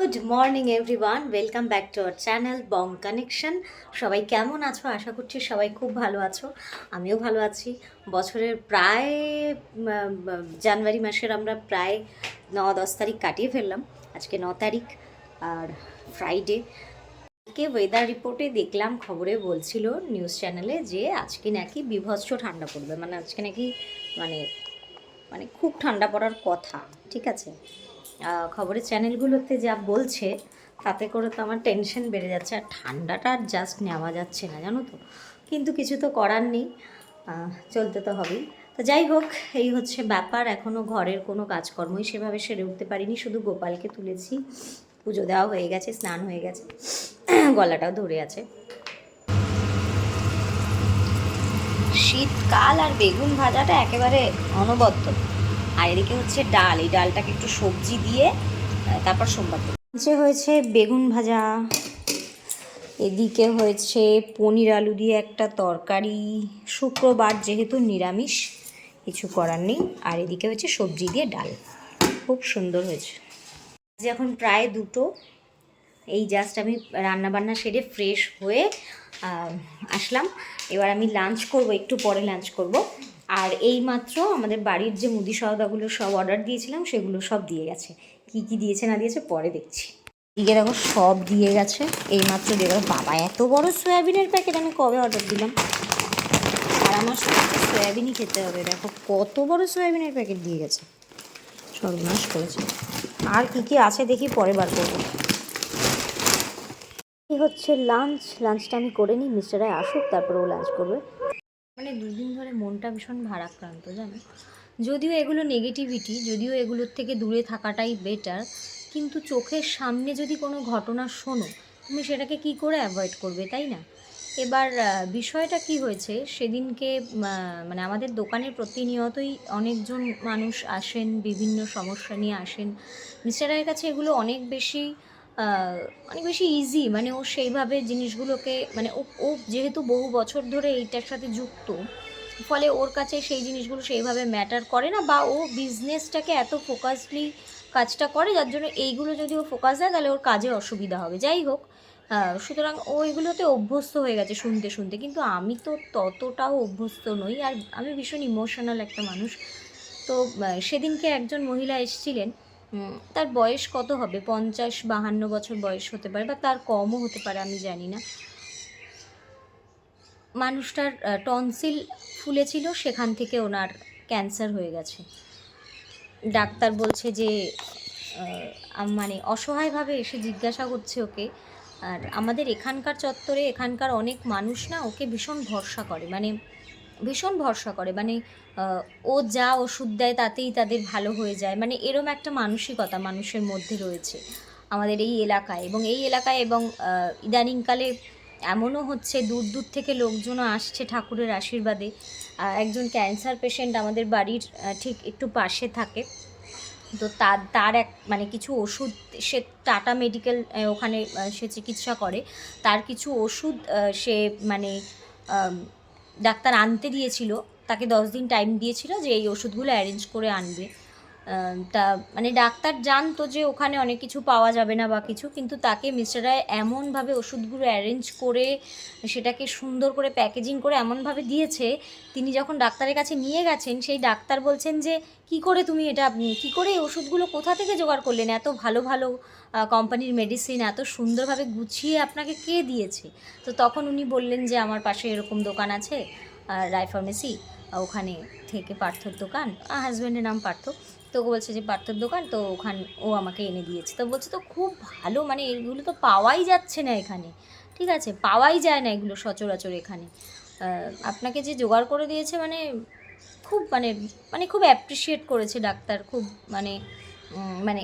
Good morning everyone, welcome back to our channel Bong connection. সবাই কেমন আছো? আশা করছি সবাই খুব ভালো আছো। আমিও ভালো আছি। বছরের প্রায় জানুয়ারি মাসের আমরা প্রায় 9-10 তারিখ কাটিয়ে ফেললাম। আজকে 9 তারিখ আর ফ্রাইডে। আজকে ওয়েদার রিপোর্টে দেখলাম, খবরে বলছিল নিউজ চ্যানেলে যে আজকে নাকি বীভৎস ঠান্ডা পড়বে, মানে আজকে নাকি মানে মানে খুব ঠান্ডা পড়ার কথা। ঠিক আছে, খবরের চ্যানেলগুলোতে যা বলছে তাতে করে তো আমার টেনশন বেড়ে যাচ্ছে, আর ঠান্ডাটা আর জাস্ট নেওয়া যাচ্ছে না, জানো তো। কিন্তু কিছু তো করার নেই, চলতে তো হবেই। তো যাই হোক, এই হচ্ছে ব্যাপার। এখনও ঘরের কোনো কাজকর্মই সেভাবে সেরে উঠতে পারিনি, শুধু গোপালকে তুলেছি, পুজো দেওয়া হয়ে গেছে, স্নান হয়ে গেছে, গলাটাও ধরে আছে। শীতকাল আর বেগুন ভাজাটা একেবারে অনবদ্য। আর এদিকে হচ্ছে ডাল, এই ডালটাকে একটু সবজি দিয়ে তারপর সোমবার নিচে হয়েছে বেগুন ভাজা, এদিকে হয়েছে পনির আলু দিয়ে একটা তরকারি, শুক্রবার যেহেতু নিরামিষ, কিছু করার নেই। আর এদিকে হচ্ছে সবজি দিয়ে ডাল, খুব সুন্দর হয়েছে। এখন প্রায় 2টো, এই জাস্ট আমি রান্নাবান্না সেরে ফ্রেশ হয়ে আসলাম। এবার আমি লাঞ্চ করব, একটু পরে লাঞ্চ করব। আর এই মাত্র আমাদের বাড়ির যে মুদি সওদাগুলো সব অর্ডার দিয়েছিলাম সেগুলো সব দিয়ে গেছে। কি কি দিয়েছে না দিয়েছে পরে দেখছি। এদিকে দেখো সব দিয়ে গেছে, এই মাত্র দিয়ে গেল। বাবা, এত বড় সয়াবিনের প্যাকেট আমি কবে অর্ডার দিলাম? আর আমার সঙ্গে সয়াবিনই খেতে হবে। দেখো কত বড় সয়াবিনের প্যাকেট দিয়ে গেছে, সর্বনাশ করেছে। আর কি কি আছে দেখি পরে বার করবো। এই হচ্ছে লাঞ্চটা আমি করে নিই, মিস্টার রায় আসুক তারপরে ও লাঞ্চ করবে। মানে 2 দিন ধরে মনটা ভীষণ ভারাক্রান্ত, জানো। যদিও এগুলো নেগেটিভিটি, যদিও এগুলোর থেকে দূরে থাকাটাই বেটার, কিন্তু চোখের সামনে যদি কোনো ঘটনা শোনো, তুমি সেটাকে কি করে অ্যাভয়েড করবে, তাই না? এবার বিষয়টা কি হয়েছে সেদিনকে, মানে আমাদের দোকানে প্রতিনিয়তই অনেকজন মানুষ আসেন, বিভিন্ন সমস্যা নিয়ে আসেন। মিস্টার রায়ের কাছে এগুলো অনেক বেশি ইজি, মানে ও সেইভাবে জিনিসগুলোকে, মানে ও যেহেতু বহু বছর ধরে এইটার সাথে যুক্ত, ফলে ওর কাছে সেই জিনিসগুলো সেইভাবে ম্যাটার করে না, বা ও বিজনেসটাকে এত ফোকাসলি কাজটা করে, যার জন্য এইগুলো যদি ও ফোকাস দেয় তাহলে ওর কাজে অসুবিধা হবে। যাই হোক, সুতরাং ও এগুলোতে অভ্যস্ত হয়ে গেছে শুনতে শুনতে, কিন্তু আমি তো ততটাও অভ্যস্ত নই, আর আমি ভীষণ ইমোশনাল একটা মানুষ। তো সেদিনকে একজন মহিলা এসেছিলেন, তার বয়স কত হবে, 50-52 বছর বয়স হতে পারে, বা তার কমও হতে পারে, আমি জানি না। মানুষটার টনসিল ফুলেছিল, সেখান থেকে ওনার ক্যান্সার হয়ে গেছে। ডাক্তার বলছে যে মানে অসহায়ভাবে এসে জিজ্ঞাসা করছে ওকে। আর আমাদের এখানকার চত্বরে এখানকার অনেক মানুষ না ওকে ভীষণ ভরসা করে, মানে ভীষণ ভরসা করে, মানে ও যা ওষুধ দেয় তাতেই তাদের ভালো হয়ে যায়, মানে এরম একটা মানসিকতা মানুষের মধ্যে রয়েছে আমাদের এই এলাকায়। এবং এই এলাকায় এবং ইদানিংকালে এমনও হচ্ছে, দূর দূর থেকে লোকজনও আসছে ঠাকুরের আশীর্বাদে। একজন ক্যান্সার পেশেন্ট আমাদের বাড়ির ঠিক একটু পাশে থাকে, তো তার এক মানে কিছু ওষুধ, সে টাটা মেডিকেল ওখানে সে চিকিৎসা করে, তার কিছু ওষুধ সে মানে ডাক্তার আনতে দিয়েছিল, তাকে 10 দিন টাইম দিয়েছিল যে এই ওষুধগুলো অ্যারেঞ্জ করে আনবে। তা মানে ডাক্তার জানতো যে ওখানে অনেক কিছু পাওয়া যাবে না বা কিছু, কিন্তু তাকে মিস্টার রায় এমনভাবে ওষুধগুলো অ্যারেঞ্জ করে সেটাকে সুন্দর করে প্যাকেজিং করে এমনভাবে দিয়েছে, তিনি যখন ডাক্তারের কাছে নিয়ে গেছেন, সেই ডাক্তার বলছেন যে কি করে তুমি এটা, কী করে এই ওষুধগুলো কোথা থেকে জোগাড় করলেন, এত ভালো ভালো কোম্পানির মেডিসিন এত সুন্দরভাবে গুছিয়ে আপনাকে কে দিয়েছে? তো তখন উনি বললেন যে আমার পাশে এরকম দোকান আছে, রায় ফার্মেসি, ওখানে থেকে পার্থর দোকান, হাজব্যান্ডের নাম পার্থ, তো ও বলছে যে পার্থর দোকান, তো ওখানে ও আমাকে এনে দিয়েছে। তো বলছে তো খুব ভালো, মানে এগুলো তো পাওয়াই যাচ্ছে না এখানে, ঠিক আছে, পাওয়াই যায় না এগুলো সচরাচর এখানে, আপনাকে যে জোগাড় করে দিয়েছে, মানে খুব মানে মানে খুব অ্যাপ্রিসিয়েট করেছে ডাক্তার, খুব মানে মানে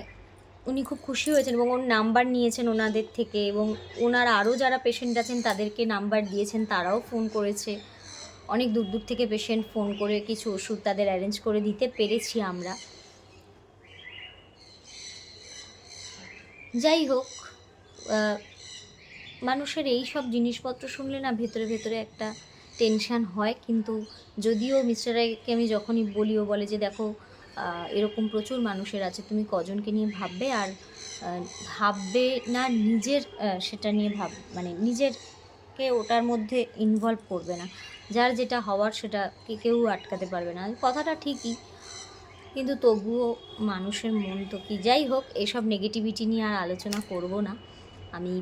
উনি খুব খুশি হয়েছেন, এবং ওর নাম্বার নিয়েছেন ওনাদের থেকে, এবং ওনার আরও যারা পেশেন্ট আছেন তাদেরকে নাম্বার দিয়েছেন, তারাও ফোন করেছে। অনেক দূর দূর থেকে পেশেন্ট ফোন করে কিছু ওষুধ তাদের অ্যারেঞ্জ করে দিতে পেরেছি আমরা। যাই হোক, মানুষের এই সব জিনিসপত্র শুনলে না ভেতরে ভেতরে একটা টেনশান হয়। কিন্তু যদিও মিস্টার রায়কে আমি যখনই বলি, ও বলে যে দেখো এরকম প্রচুর মানুষের আছে, তুমি কজনকে নিয়ে ভাববে, আর ভাববে না, নিজের সেটা নিয়ে মানে নিজেরকে ওটার মধ্যে ইনভলভ করবে না। যার যেটা হওয়ার সেটা কেউ আটকাতে পারবে না। কথাটা ঠিকই, কিন্তু তবুও মানুষের মন তো কি। যাই হোক, এসব নেগেটিভিটি নিয়ে আর আলোচনা করব না। আমি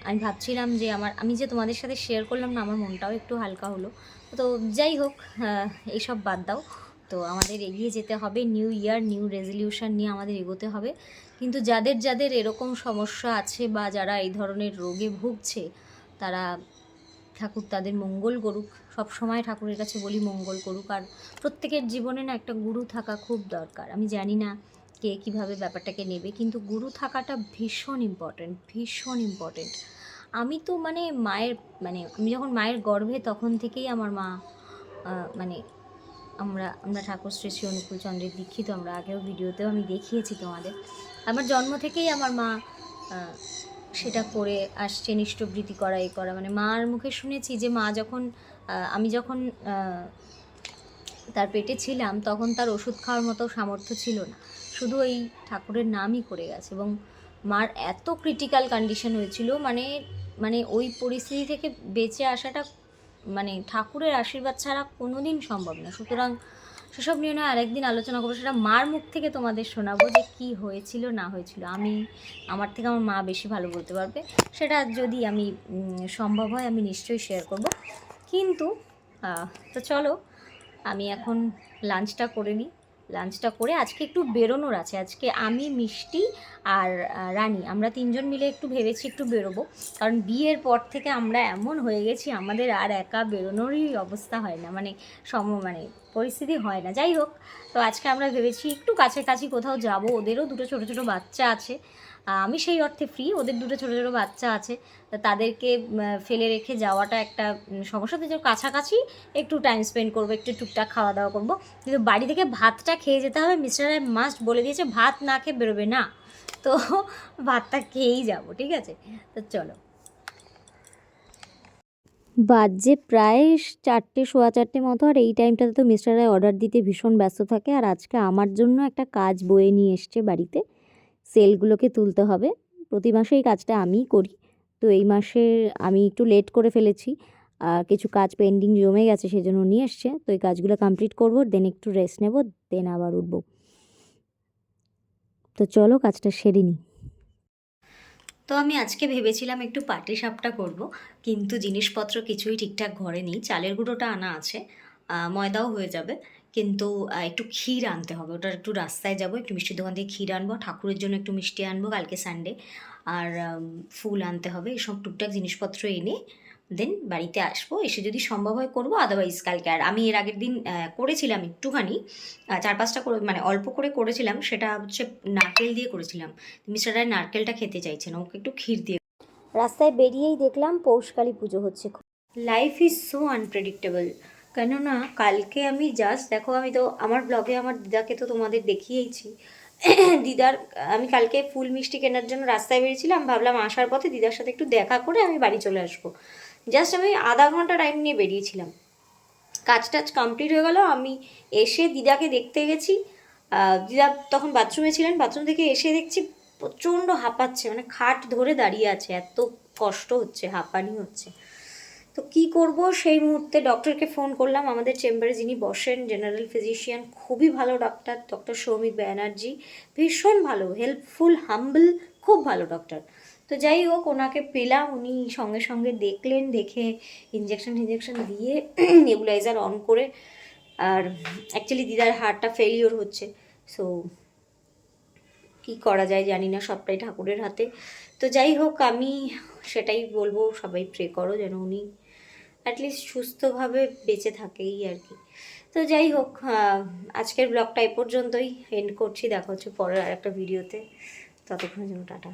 আমি ভাবছিলাম যে আমি যে তোমাদের সাথে শেয়ার করলাম না, আমার মনটাও একটু হালকা হলো। তো যাই হোক, এইসব বাদ দাও। তো আমাদের এগিয়ে যেতে হবে, নিউ ইয়ার নিউ রেজলিউশন নিয়ে আমাদের এগোতে হবে। কিন্তু যাদের যাদের এরকম সমস্যা আছে বা যারা এই ধরনের রোগে ভুগছে, তারা ঠাকুর তাদের মঙ্গল করুক। সব সময় ঠাকুরের কাছে বলি মঙ্গল করুক। আর প্রত্যেকের জীবনে না একটা গুরু থাকা খুব দরকার। আমি জানি না কে কীভাবে ব্যাপারটাকে নেবে, কিন্তু গুরু থাকাটা ভীষণ ইম্পর্ট্যান্ট, ভীষণ ইম্পর্ট্যান্ট। আমি তো আমি যখন মায়ের গর্ভে তখন থেকেই আমার মা মানে আমরা ঠাকুর শ্রী শ্রী অনুকূল চন্দ্রের দীক্ষিত। আমরা আগেও ভিডিওতেও আমি দেখিয়েছি তোমাদের। আমার জন্ম থেকেই আমার মা সেটা করে আসছে, নিষ্টবৃত্তি করা, এ করা। মানে মার মুখে শুনেছি যে মা যখন আমি যখন তার পেটে ছিলাম, তখন তার ওষুধ খাওয়ার মতো সামর্থ্য ছিল না, শুধু এই ঠাকুরের নামই করে গেছে। এবং মার এত ক্রিটিক্যাল কন্ডিশন হয়েছিল, মানে ওই পরিস্থিতি থেকে বেঁচে আসাটা মানে ঠাকুরের আশীর্বাদ ছাড়া কোনো দিন সম্ভব না। সুতরাং সেসব নিয়ে না আরেকদিন আলোচনা করবো, সেটা মার মুখ থেকে তোমাদের শোনাবো যে কী হয়েছিল না হয়েছিল। আমার থেকে আমার মা বেশি ভালো বলতে পারবে। সেটা যদি আমি সম্ভব হয় আমি নিশ্চয়ই শেয়ার করব। কিন্তু তো চলো, আমি এখন লাঞ্চটা করে নিই। লাঞ্চটা করে আজকে একটু বেরোনোর আছে। আজকে আমি, মিষ্টি আর রানী, আমরা তিনজন মিলে একটু ভেবেছি একটু বেরোবো। কারণ বিয়ের পর থেকে আমরা এমন হয়ে গেছি, আমাদের আর একা বেরোনোরই অবস্থা হয় না, মানে পরিস্থিতি হয় না। যাই হোক, তো আজকে আমরা ভেবেছি একটু কাছাকাছি কোথাও যাব। ওদেরও দুটো ছোটো ছোটো বাচ্চা আছে, আমি সেই অর্থে ফ্রি, ওদের দুটো ছোটো ছোটো বাচ্চা আছে। তাদেরকে ফেলে রেখে যাওয়াটা একটা সমস্যা। তো কাছাকাছি একটু টাইম স্পেন্ড করবো, একটু টুকটাক খাওয়া দাওয়া করবো। কিন্তু বাড়ি থেকে ভাতটা খেয়ে যেতে হবে। মিস্টার রায় মাস্ট বলে দিয়েছে ভাত না খেয়ে বেরোবে না। তো ভাতটা খেয়েই যাব, ঠিক আছে? তো চলো। বাজে প্রায় 4টে, 4:15 মতো। আর এই টাইমটাতে তো মিস্টার রায় অর্ডার দিতে ভীষণ ব্যস্ত থাকে। আর আজকে আমার জন্য একটা কাজ বয়ে নিয়ে এসছে বাড়িতে, সেলগুলোকে তুলতে হবে। প্রতি মাসে এই কাজটা আমিই করি। তো এই মাসে আমি একটু লেট করে ফেলেছি, কিছু কাজ পেন্ডিং জমে গেছে, সেজন্য নিয়ে এসছে। তো এই কাজগুলো কমপ্লিট করবো, দেন একটু রেস্ট নেব, দেন আবার উঠবো। তো চলো কাজটা সেরে নিই। তো আমি আজকে ভেবেছিলাম একটু পাটিসাপটা করব, কিন্তু জিনিসপত্র কিছুই ঠিকঠাক ঘরে নেই। চালের গুঁড়োটা আনা আছে, ময়দাও হয়ে যাবে, কিন্তু একটু ক্ষীর আনতে হবে। ওটা একটু রাস্তায় যাব, একটু মিষ্টির দোকান থেকে ক্ষীর আনবো, ঠাকুরের জন্য একটু মিষ্টি আনবো, কালকে সানডে। আর ফুল আনতে হবে। এসব টুকটাক জিনিসপত্র এনে দেন বাড়িতে আসবো। এসে যদি সম্ভব হয় করবো, আদারওয়াইজ কালকে। আর আমি এর আগের দিন করেছিলাম একটুখানি, 4-5টা করে, মানে অল্প করে করেছিলাম। সেটা হচ্ছে নারকেল দিয়ে করেছিলাম। মিস্টার রায় নারকেলটা খেতে চাইছেন, ওকে একটু ক্ষীর দিয়ে। রাস্তায় বেরিয়েই দেখলাম পৌষকালী পুজো হচ্ছে। Life is so unpredictable. কেননা কালকে আমি জাস্ট দেখো, আমি তো আমার ব্লগে আমার দিদাকে তো তোমাদের দেখিয়েইছি। আমি কালকে ফুল মিষ্টি কেনার জন্য রাস্তায় বেরিয়েছিলাম। ভাবলাম আসার পথে দিদার সাথে একটু দেখা করে আমি বাড়ি চলে আসবো। জাস্ট আমি আধা ঘন্টা টাইম নিয়ে বেরিয়েছিলাম, কাজ টাজ কমপ্লিট হয়ে গেল। আমি এসে দিদাকে দেখতে গেছি, দিদা তখন বাথরুমে ছিলেন। বাথরুম থেকে এসে দেখছি প্রচণ্ড হাঁপাচ্ছে, মানে খাট ধরে দাঁড়িয়ে আছে, এত কষ্ট হচ্ছে, হাঁপানি হচ্ছে। তো কি করব, সেই মুহূর্তে ডক্টরকে ফোন করলাম। আমাদের চেম্বারে যিনি বসেন, জেনারেল ফিজিশিয়ান, খুবই ভালো ডক্টর, ডক্টর সৌমিক ব্যানার্জি, ভীষণ ভালো, হেল্পফুল, হাম্বল, খুব ভালো ডক্টর। তো যাই হোক, ওনাকে পেলাম। উনি সঙ্গে সঙ্গে দেখলেন, দেখে ইঞ্জেকশন দিয়ে নেবুলাইজার অন করে। আর অ্যাকচুয়ালি দিদার হার্টটা ফেলিওর হচ্ছে। সো কী করা যায় জানি না, সবটাই ঠাকুরের হাতে। তো যাই হোক, আমি সেটাই বলবো, সবাই প্রে করো যেন উনি অ্যাটলিস্ট সুস্থভাবে বেঁচে থাকেই আর কি। তো যাই হোক, আজকের ব্লগটা এ পর্যন্তই এন্ড করছি। দেখা হচ্ছে পরের আর একটা ভিডিওতে। ততক্ষণের জন্য টাটা।